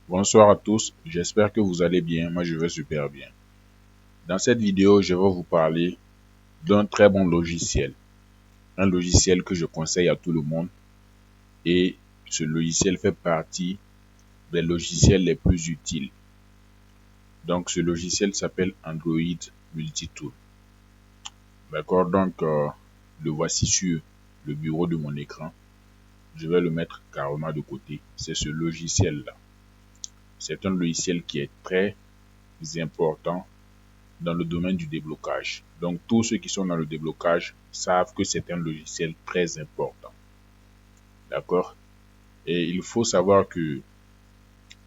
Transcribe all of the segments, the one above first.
Bonsoir à tous, j'espère que vous allez bien, moi je vais super bien. Dans cette vidéo, je vais vous parler d'un très bon logiciel. Un logiciel que je conseille à tout le monde et ce logiciel fait partie des logiciels les plus utiles. Donc ce logiciel s'appelle Android Multitool. D'accord, donc le voici sur le bureau de mon écran. Je vais le mettre carrément de côté. C'est ce logiciel-là. C'est un logiciel qui est très important dans le domaine du déblocage. Donc, tous ceux qui sont dans le déblocage savent que c'est un logiciel très important. D'accord? Et il faut savoir que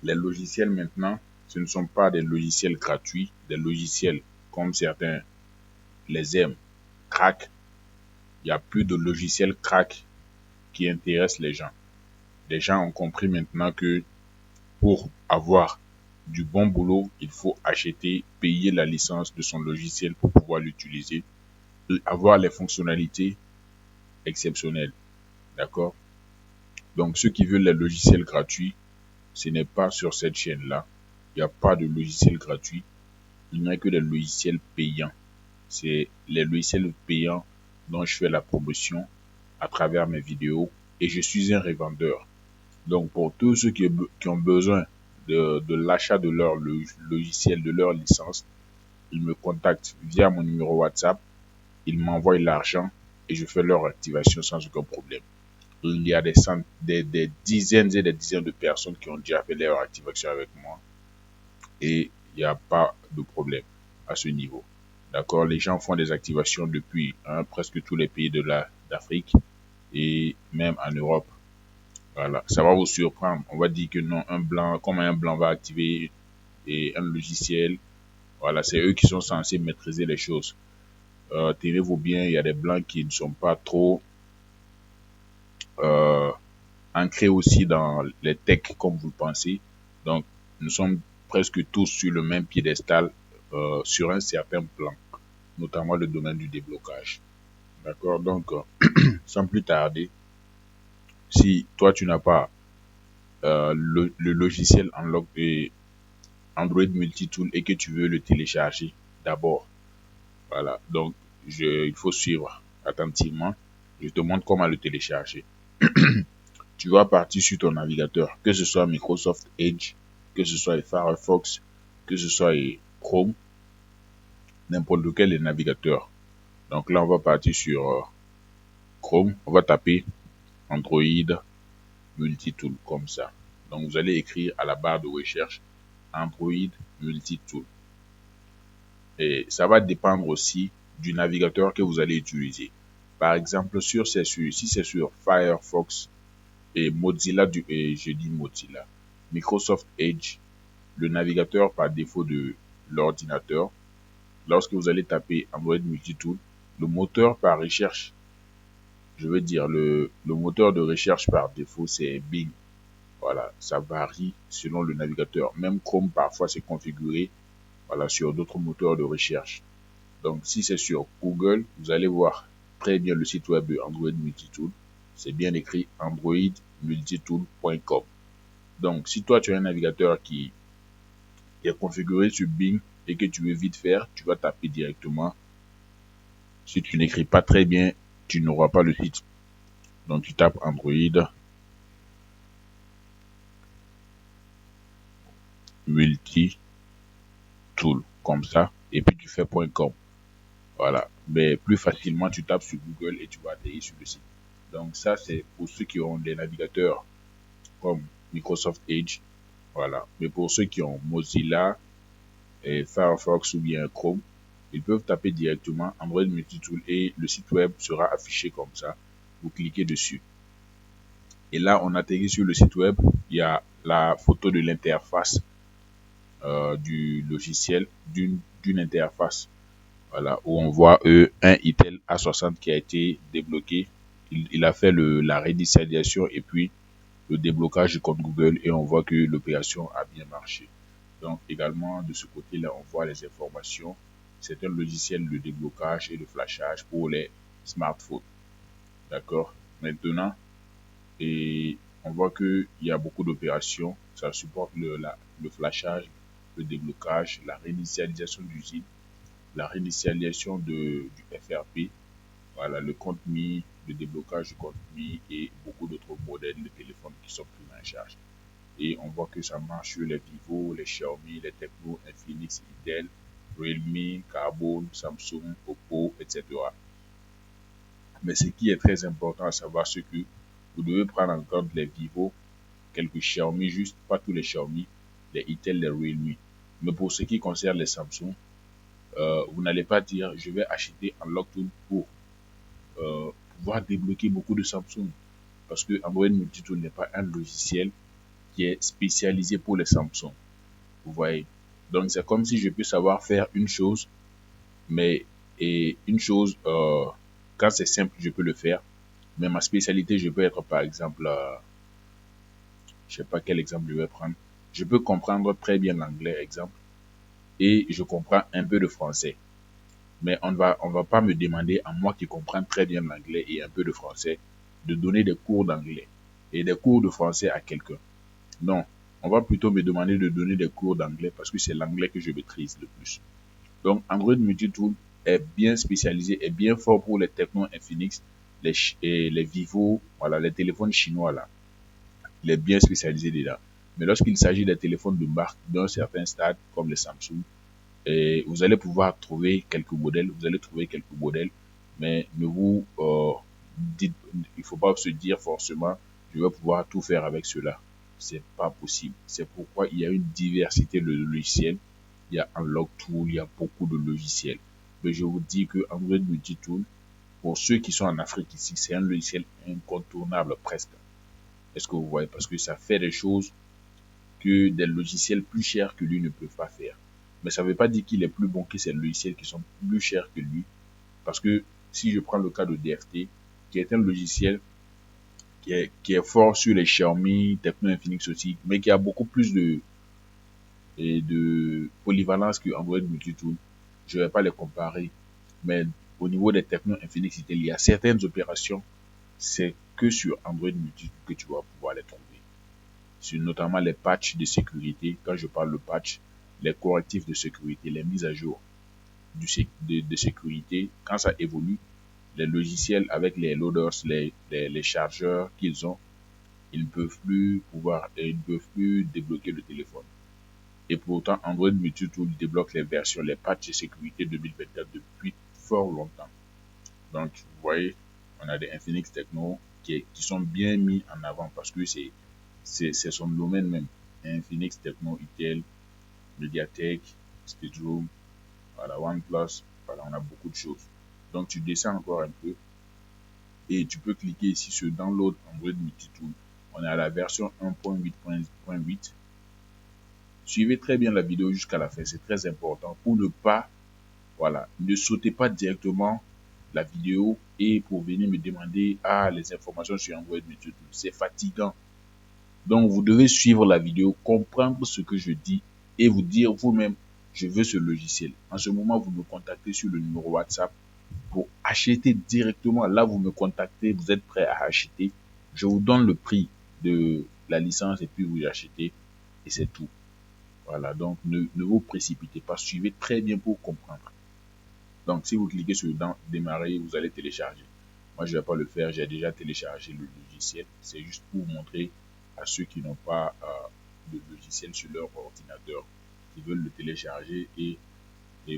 les logiciels maintenant, ce ne sont pas des logiciels gratuits, des logiciels comme certains les aiment, crack. Il n'y a plus de logiciels crack qui intéressent les gens. Les gens ont compris maintenant que pour avoir du bon boulot, il faut acheter, payer la licence de son logiciel pour pouvoir l'utiliser, avoir les fonctionnalités exceptionnelles. D'accord? Donc, ceux qui veulent les logiciels gratuits, ce n'est pas sur cette chaîne-là. Il n'y a pas de logiciel gratuit. Il n'y a que des logiciels payants. C'est les logiciels payants dont je fais la promotion à travers mes vidéos et je suis un revendeur. Donc, pour tous ceux qui ont besoin de l'achat de leur logiciel, de leur licence, ils me contactent via mon numéro WhatsApp, ils m'envoient l'argent et je fais leur activation sans aucun problème. Il y a des dizaines et des dizaines de personnes qui ont déjà fait leur activation avec moi et il n'y a pas de problème à ce niveau. D'accord? Les gens font des activations depuis presque tous les pays d'Afrique et même en Europe. Voilà, ça va vous surprendre. On va dire que non, comme un blanc va activer un logiciel, voilà, c'est eux qui sont censés maîtriser les choses. Tenez-vous bien, il y a des blancs qui ne sont pas trop euh, ancrés aussi dans les techs comme vous le pensez. Donc, nous sommes presque tous sur le même piédestal sur un certain plan, notamment le domaine du déblocage. D'accord? Donc, sans plus tarder, si toi tu n'as pas le logiciel Android Multitool et que tu veux le télécharger d'abord, voilà. Donc, il faut suivre attentivement. Je te montre comment le télécharger. Tu vas partir sur ton navigateur, que ce soit Microsoft Edge, que ce soit Firefox, que ce soit Chrome, n'importe lequel des navigateurs. Donc là, on va partir sur Chrome. On va taper Android Multitool comme ça. Donc vous allez écrire à la barre de recherche Android Multitool. Et ça va dépendre aussi du navigateur que vous allez utiliser. Par exemple, si c'est sur Firefox et Mozilla, je dis Mozilla, Microsoft Edge, le navigateur par défaut de l'ordinateur, lorsque vous allez taper Android Multitool, le moteur par recherche, je veux dire le moteur de recherche par défaut, c'est Bing. Voilà, ça varie selon le navigateur. Même Chrome, parfois, c'est configuré voilà, sur d'autres moteurs de recherche. Donc, si c'est sur Google, vous allez voir très bien le site web de Android Multitool. C'est bien écrit androidmultitool.com. Donc, si toi, tu as un navigateur qui est configuré sur Bing et que tu veux vite faire, tu vas taper directement. Si tu n'écris pas très bien, tu n'auras pas le site. Donc, tu tapes Android Multitool comme ça et puis tu fais .com. Voilà. Mais plus facilement, tu tapes sur Google et tu vas atterrir sur le site. Donc, ça, c'est pour ceux qui ont des navigateurs comme Microsoft Edge. Voilà. Mais pour ceux qui ont Mozilla, et Firefox ou bien Chrome, ils peuvent taper directement Android Multitool et le site web sera affiché comme ça. Vous cliquez dessus. Et là, on atterrit sur le site web. Il y a la photo de l'interface du logiciel, d'une interface. Voilà, où on voit un Intel A60 qui a été débloqué. Il a fait la réinitialisation et puis le déblocage du compte Google et on voit que l'opération a bien marché. Donc également de ce côté-là, on voit les informations. C'est un logiciel de déblocage et de flashage pour les smartphones. D'accord? Maintenant, et on voit qu'il y a beaucoup d'opérations. Ça supporte le flashage, le déblocage, la réinitialisation d'usine, la réinitialisation du FRP, voilà, le compte MI, le déblocage du compte MI et beaucoup d'autres modèles de téléphones qui sont pris en charge. Et on voit que ça marche sur les Vivo, les Xiaomi, les Tecno, Infinix, Itel, Realme, Carbone, Samsung, Oppo, etc. Mais ce qui est très important à savoir, c'est que vous devez prendre en compte les Vivo, quelques Xiaomi, juste pas tous les Xiaomi, les Itel, les Realme. Mais pour ce qui concerne les Samsung, vous n'allez pas dire je vais acheter un Lockton pour pouvoir débloquer beaucoup de Samsung. Parce que Android Multitool n'est pas un logiciel qui est spécialisé pour les Samsung. Vous voyez. Donc c'est comme si je peux savoir faire une chose, mais une chose, quand c'est simple, je peux le faire. Mais ma spécialité, je peux être par exemple, je sais pas quel exemple je vais prendre. Je peux comprendre très bien l'anglais, exemple, et je comprends un peu de français. Mais on va pas me demander à moi qui comprends très bien l'anglais et un peu de français de donner des cours d'anglais et des cours de français à quelqu'un. Non, on va plutôt me demander de donner des cours d'anglais parce que c'est l'anglais que je maîtrise le plus. Donc Android Multitool est bien spécialisé, est bien fort pour les Tecno Infinix, les Vivo, voilà, les téléphones chinois là. Il est bien spécialisé dedans. Mais lorsqu'il s'agit des téléphones de marque d'un certain stade, comme les Samsung, et vous allez pouvoir trouver quelques modèles, mais ne vous dites, il faut pas se dire forcément, je vais pouvoir tout faire avec cela. C'est pas possible. C'est pourquoi il y a une diversité de logiciels. Il y a Unlock Tool, il y a beaucoup de logiciels. Mais je vous dis que Android Multitool, pour ceux qui sont en Afrique ici, c'est un logiciel incontournable presque. Est-ce que vous voyez? Parce que ça fait des choses que des logiciels plus chers que lui ne peuvent pas faire. Mais ça ne veut pas dire qu'il est plus bon que ces logiciels qui sont plus chers que lui. Parce que si je prends le cas de DFT, qui est un logiciel qui est fort sur les Xiaomi, Tecno Infinix aussi, mais qui a beaucoup plus de polyvalence que Android Multitool, je ne vais pas les comparer. Mais au niveau des Tecno Infinix, il y a certaines opérations, c'est que sur Android Multitool que tu vas pouvoir les trouver. Sur notamment les patchs de sécurité. Quand je parle de patch, les correctifs de sécurité, les mises à jour de sécurité, quand ça évolue, les logiciels avec les loaders, les chargeurs qu'ils ont, ils ne peuvent plus débloquer le téléphone. Et pourtant, Android Multitool débloque les versions, les patchs de sécurité 2024 depuis fort longtemps. Donc, vous voyez, on a des Infinix Tecno qui sont bien mis en avant parce que c'est son domaine même. Infinix, Tecno, Itel, Mediatek, Speedroom, voilà, OnePlus, voilà, on a beaucoup de choses. Donc tu descends encore un peu et tu peux cliquer ici sur Download Android Multitool. On est à la version 1.8.8. Suivez très bien la vidéo jusqu'à la fin, c'est très important pour ne pas, voilà, ne sautez pas directement la vidéo et pour venir me demander les informations sur Android Multitool. C'est fatigant. Donc, vous devez suivre la vidéo, comprendre ce que je dis et vous dire vous-même, je veux ce logiciel. En ce moment, vous me contactez sur le numéro WhatsApp pour acheter directement. Là, vous me contactez, vous êtes prêt à acheter. Je vous donne le prix de la licence et puis vous achetez et c'est tout. Voilà, donc ne vous précipitez pas, suivez très bien pour comprendre. Donc, si vous cliquez sur démarrer, vous allez télécharger. Moi, je ne vais pas le faire, j'ai déjà téléchargé le logiciel. C'est juste pour vous montrer à ceux qui n'ont pas de logiciel sur leur ordinateur, qui veulent le télécharger et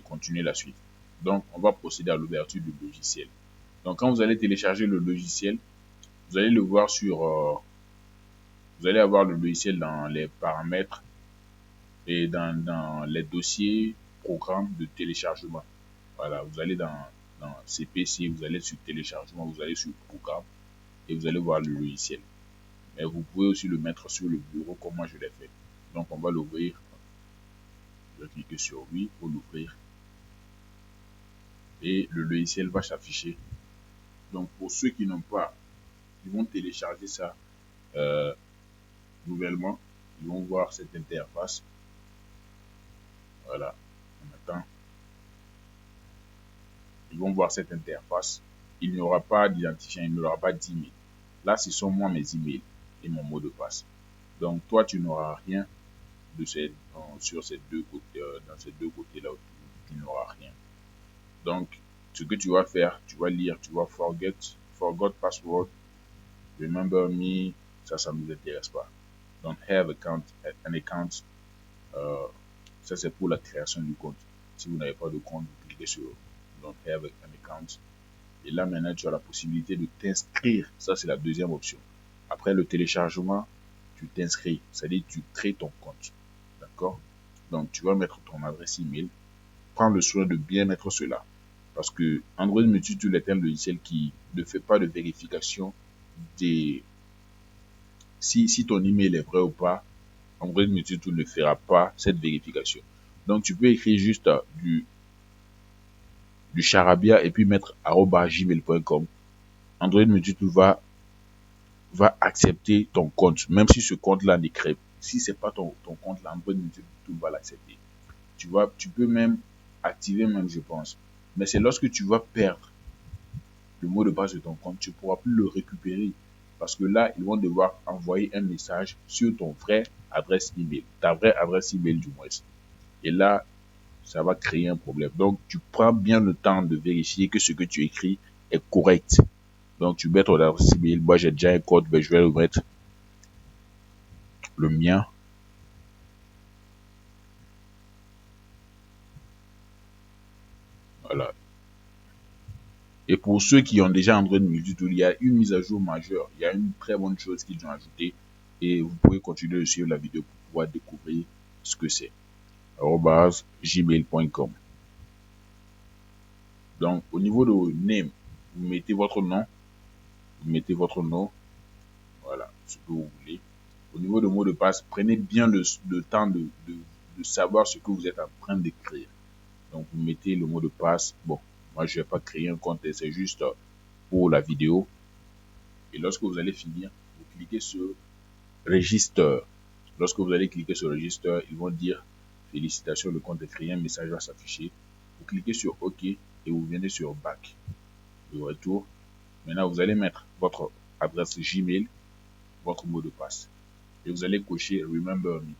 continuer la suite. Donc, on va procéder à l'ouverture du logiciel. Donc, quand vous allez télécharger le logiciel, vous allez le voir vous allez avoir le logiciel dans les paramètres et dans les dossiers programmes de téléchargement. Voilà, vous allez dans CPC, vous allez sur téléchargement, vous allez sur programme et vous allez voir le logiciel. Mais vous pouvez aussi le mettre sur le bureau comme moi je l'ai fait. Donc on va l'ouvrir. Je vais cliquer sur oui pour l'ouvrir. Et le logiciel va s'afficher. Donc pour ceux qui n'ont pas, ils vont télécharger ça nouvellement. Ils vont voir cette interface. Voilà, on attend. Ils vont voir cette interface. Il n'y aura pas d'identifiant, il n'y aura pas d'email. Là, ce sont moi mes emails. et mon mot de passe. Donc, toi, tu n'auras rien de sur ces deux côtés, dans ces deux côtés-là, tu n'auras rien. Donc, ce que tu vas faire, tu vas lire, tu vas forgot password, remember me, ça ne nous intéresse pas. Don't have an account, euh, ça c'est pour la création du compte. Si vous n'avez pas de compte, vous cliquez sur Don't have an account. Et là, maintenant, tu as la possibilité de t'inscrire. Ça, c'est la deuxième option. Après le téléchargement, tu t'inscris. C'est-à-dire, tu crées ton compte. D'accord? Donc, tu vas mettre ton adresse email. Prends le soin de bien mettre cela. Parce que Android Multitool est un logiciel qui ne fait pas de vérification des... Si ton email est vrai ou pas, Android Multitool ne fera pas cette vérification. Donc, tu peux écrire juste du charabia et puis mettre @gmail.com. Android Multitool va accepter ton compte, même si ce compte-là n'est créé. Si c'est pas ton compte, Android Multitool va l'accepter. Tu peux même activer même, je pense. Mais c'est lorsque tu vas perdre le mot de passe de ton compte, tu ne pourras plus le récupérer. Parce que là, ils vont devoir envoyer un message sur ton vrai adresse email, ta vraie adresse email du moins. Et là, ça va créer un problème. Donc, tu prends bien le temps de vérifier que ce que tu écris est correct. Donc, tu mets ton adresse email. Moi, j'ai déjà un code, mais je vais le mettre le mien. Voilà. Et pour ceux qui ont déjà Android Multitool, il y a une mise à jour majeure. Il y a une très bonne chose qu'ils ont ajoutée. Et vous pouvez continuer de suivre la vidéo pour pouvoir découvrir ce que c'est. @gmail.com. Donc, au niveau de name, vous mettez votre nom. Voilà, ce que vous voulez. Au niveau de mot de passe, prenez bien le temps de savoir ce que vous êtes en train d'écrire. Donc, vous mettez le mot de passe. Bon, moi, je ne vais pas créer un compte, c'est juste pour la vidéo. Et lorsque vous allez finir, vous cliquez sur Register. Lorsque vous allez cliquer sur Register, ils vont dire félicitations, le compte est créé, un message va s'afficher. Vous cliquez sur OK et vous venez sur Back. De retour. Maintenant, vous allez mettre votre adresse Gmail, votre mot de passe. Et vous allez cocher Remember Me.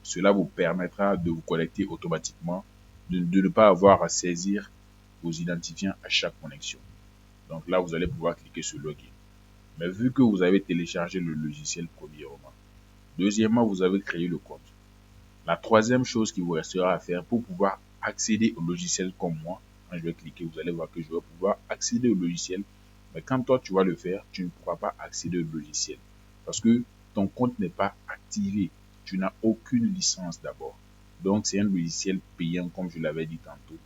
Cela vous permettra de vous connecter automatiquement, de ne pas avoir à saisir vos identifiants à chaque connexion. Donc là, vous allez pouvoir cliquer sur Login. Mais vu que vous avez téléchargé le logiciel premièrement, deuxièmement, vous avez créé le compte. La troisième chose qui vous restera à faire pour pouvoir accéder au logiciel comme moi, quand je vais cliquer, vous allez voir que je vais pouvoir accéder au logiciel. Mais quand toi, tu vas le faire, tu ne pourras pas accéder au logiciel. Parce que ton compte n'est pas activé. Tu n'as aucune licence d'abord. Donc, c'est un logiciel payant, comme je l'avais dit tantôt.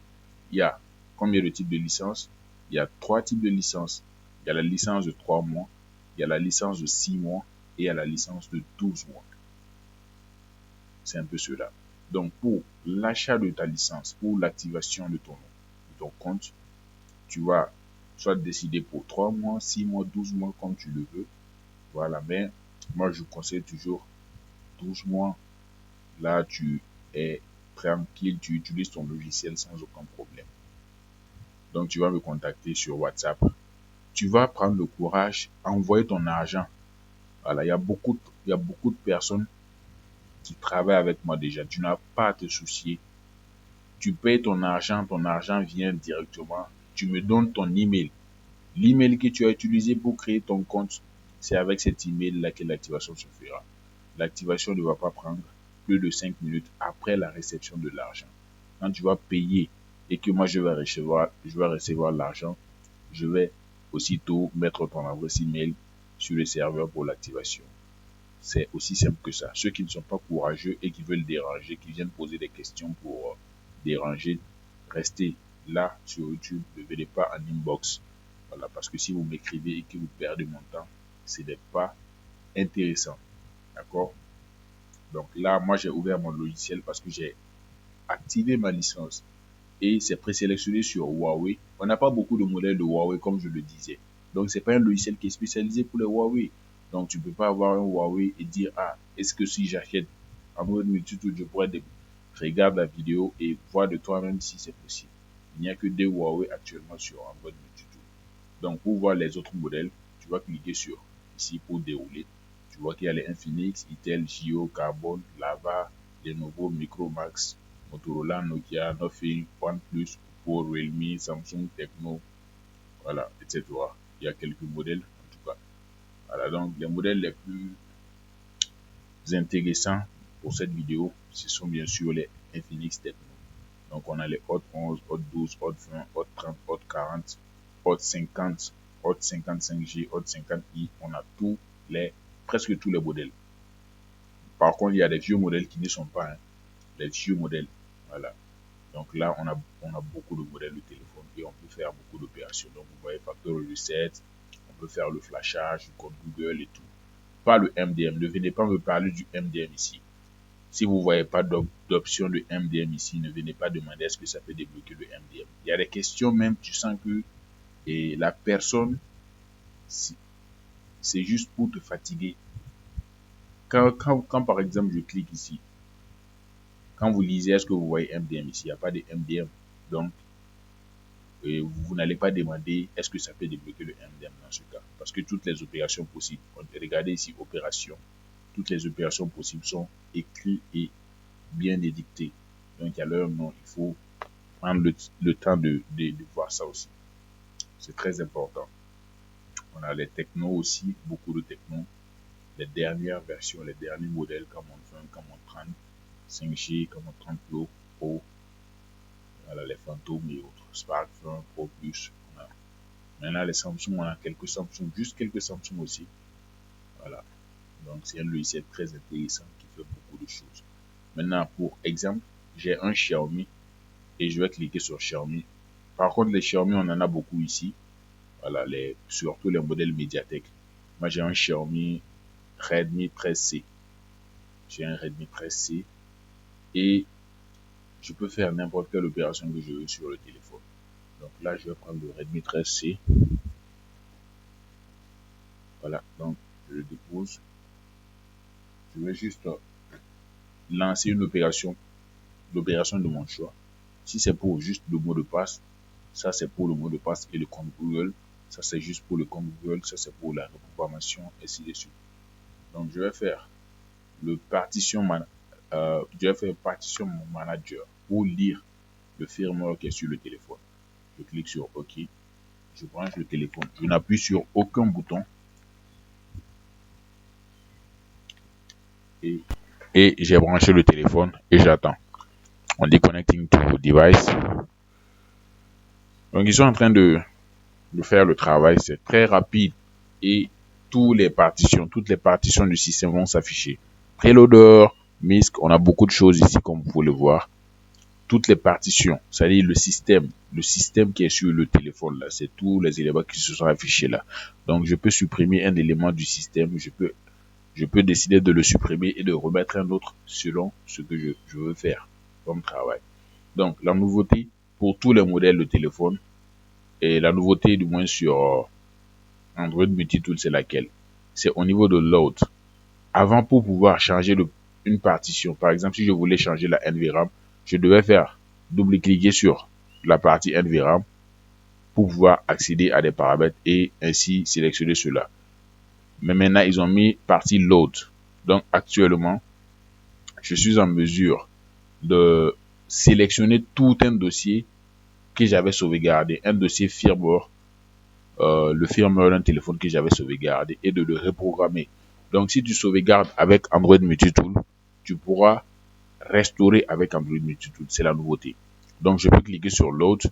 Il y a combien de types de licences? Il y a 3 types de licences. Il y a la licence de 3 mois, il y a la licence de 6 mois et il y a la licence de 12 mois. C'est un peu cela. Donc, pour l'achat de ta licence, pour l'activation de ton compte, tu vas soit décider pour 3 mois, 6 mois, 12 mois, comme tu le veux. Voilà, mais moi, je conseille toujours 12 mois. Là, tu es tranquille, tu utilises ton logiciel sans aucun problème. Donc, tu vas me contacter sur WhatsApp. Tu vas prendre le courage, envoyer ton argent. Voilà, il y a beaucoup de personnes qui travaillent avec moi déjà. Tu n'as pas à te soucier. Tu payes ton argent vient directement. Tu me donnes ton email. L'email que tu as utilisé pour créer ton compte, c'est avec cet email-là que l'activation se fera. L'activation ne va pas prendre plus de 5 minutes après la réception de l'argent. Quand tu vas payer et que moi je vais recevoir l'argent, je vais aussitôt mettre ton adresse email sur le serveur pour l'activation. C'est aussi simple que ça. Ceux qui ne sont pas courageux et qui veulent déranger, qui viennent poser des questions pour déranger, restez là sur YouTube. Ne venez pas en inbox. Voilà, parce que si vous m'écrivez et que vous perdez mon temps, ce n'est pas intéressant. D'accord? Donc là, moi, j'ai ouvert mon logiciel parce que j'ai activé ma licence et c'est présélectionné sur Huawei. On n'a pas beaucoup de modèles de Huawei, comme je le disais. Donc, c'est pas un logiciel qui est spécialisé pour les Huawei. Donc, tu peux pas avoir un Huawei et dire, ah, est-ce que si j'achète Android Multitool, je pourrais regarder la vidéo et voir de toi-même si c'est possible. Il n'y a que des Huawei actuellement sur Android Multitool. Donc, pour voir les autres modèles, tu vas cliquer sur ici pour dérouler. Tu vois qu'il y a les Infinix, Itel, Gio, Carbone, Lava, Lenovo, Micromax, Motorola, Nokia, Nothing, OnePlus, Oppo, Realme, Samsung, Tecno, voilà, etc. Il y a quelques modèles en tout cas. Voilà, donc les modèles les plus intéressants pour cette vidéo, ce sont bien sûr les Infinix Tecno. Donc on a les Hot 11, Hot 12, Hot 20, Hot 30, Hot 40, Hot 50, Hot 55G, Hot 50i. On a presque tous les modèles. Par contre, il y a des vieux modèles qui ne sont pas, hein, les vieux modèles. Voilà. Donc là, on a beaucoup de modèles de téléphone et on peut faire beaucoup d'opérations. Donc vous voyez, factory reset, on peut faire le flashage, le code Google et tout. Pas le MDM. Ne venez pas me parler du MDM ici. Si vous ne voyez pas d'option de MDM ici, ne venez pas demander est-ce que ça peut débloquer le MDM. Il y a des questions même, tu sens que la personne, c'est juste pour te fatiguer. Quand par exemple je clique ici, quand vous lisez est-ce que vous voyez MDM ici, il n'y a pas de MDM. Donc, vous n'allez pas demander est-ce que ça peut débloquer le MDM dans ce cas. Parce que toutes les opérations possibles, regardez ici, opérations, toutes les opérations possibles sont écrites et bien édictées. Donc, il y a leur nom, il faut prendre le temps de voir ça aussi. C'est très important. On a les technos aussi, beaucoup de technos. Les dernières versions, les derniers modèles, comme on 20, comme on 30, 5G, comme on 30 Pro, voilà, les fantômes et autres, Spark 20, Pro Plus. Voilà. Maintenant, les Samsung, on a quelques Samsung, juste quelques Samsung aussi. Voilà. Donc, c'est un logiciel très intéressant qui fait beaucoup de choses. Maintenant, pour exemple, j'ai un Xiaomi et je vais cliquer sur Xiaomi. Par contre, les Xiaomi, on en a beaucoup ici. Voilà, surtout les modèles Mediatek. Moi, j'ai un Xiaomi Redmi 13C. J'ai un Redmi 13C et je peux faire n'importe quelle opération que je veux sur le téléphone. Donc là, je vais prendre le Redmi 13C. Voilà, donc je le dépose. Je vais juste lancer une opération, l'opération de mon choix. Si c'est pour juste le mot de passe, ça c'est pour le mot de passe et le compte Google. Ça c'est juste pour le compte Google, ça c'est pour la reprogrammation, et ainsi de suite. Donc je vais faire partition manager pour lire le firmware qui est sur le téléphone. Je clique sur OK. Je branche le téléphone. Je n'appuie sur aucun bouton. Et j'ai branché le téléphone et j'attends. On dit connecting to device. Donc ils sont en train de faire le travail. C'est très rapide et toutes les partitions du système vont s'afficher. Preloader, MISC, on a beaucoup de choses ici comme vous pouvez le voir. Toutes les partitions, c'est-à-dire le système qui est sur le téléphone là, c'est tous les éléments qui se sont affichés là. Donc je peux supprimer un élément du système, je peux décider de le supprimer et de remettre un autre selon ce que je veux faire comme travail. Donc la nouveauté pour tous les modèles de téléphone, et la nouveauté du moins sur Android Multitool, c'est laquelle? C'est au niveau de load. Avant, pour pouvoir changer une partition, par exemple si je voulais changer la NVRAM, je devais faire double-cliquer sur la partie NVRAM pour pouvoir accéder à des paramètres et ainsi sélectionner cela. Mais maintenant, ils ont mis partie load. Donc, actuellement, je suis en mesure de sélectionner tout un dossier que j'avais sauvegardé, un dossier firmware, le firmware d'un téléphone que j'avais sauvegardé et de le reprogrammer. Donc, si tu sauvegardes avec Android Multitool, tu pourras restaurer avec Android Multitool. C'est la nouveauté. Donc, je peux cliquer sur Load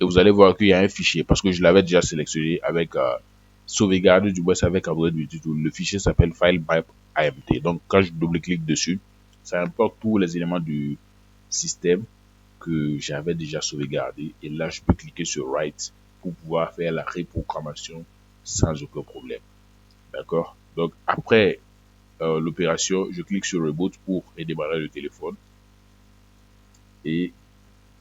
et vous allez voir qu'il y a un fichier parce que je l'avais déjà sélectionné avec sauvegarde du moins avec Android Multitool. Le fichier s'appelle File by AMT. Donc, quand je double-clique dessus, ça importe tous les éléments du système que j'avais déjà sauvegardé. Et là, je peux cliquer sur Write pour pouvoir faire la reprogrammation sans aucun problème. D'accord? Donc, après l'opération, je clique sur Reboot pour redémarrer le téléphone. Et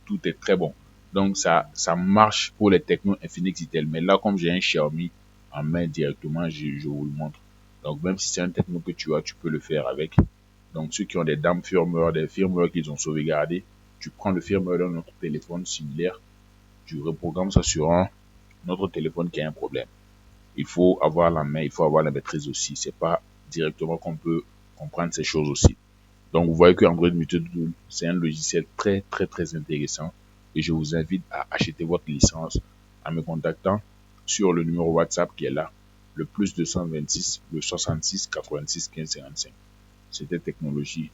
tout est très bon. Donc, ça marche pour les technos Infinix Itel. Mais là, comme j'ai un Xiaomi en main directement, je vous le montre. Donc, même si c'est un techno que tu as, tu peux le faire avec. Donc, ceux qui ont des dames firmware, des firmware qu'ils ont sauvegardé, tu prends le firmware d'un autre téléphone similaire, tu reprogrammes ça sur un autre téléphone qui a un problème. il faut avoir la main, il faut avoir la maîtrise aussi. C'est pas directement qu'on peut comprendre ces choses aussi. Donc, vous voyez que Android Multitool, c'est un logiciel très, très, très intéressant et je vous invite à acheter votre licence en me contactant sur le numéro WhatsApp qui est là, le plus 226 le 66 86 15 55. C'était Technologie.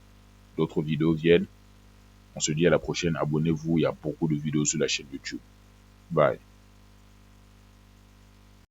D'autres vidéos viennent. On se dit à la prochaine. Abonnez-vous. Il y a beaucoup de vidéos sur la chaîne YouTube. Bye.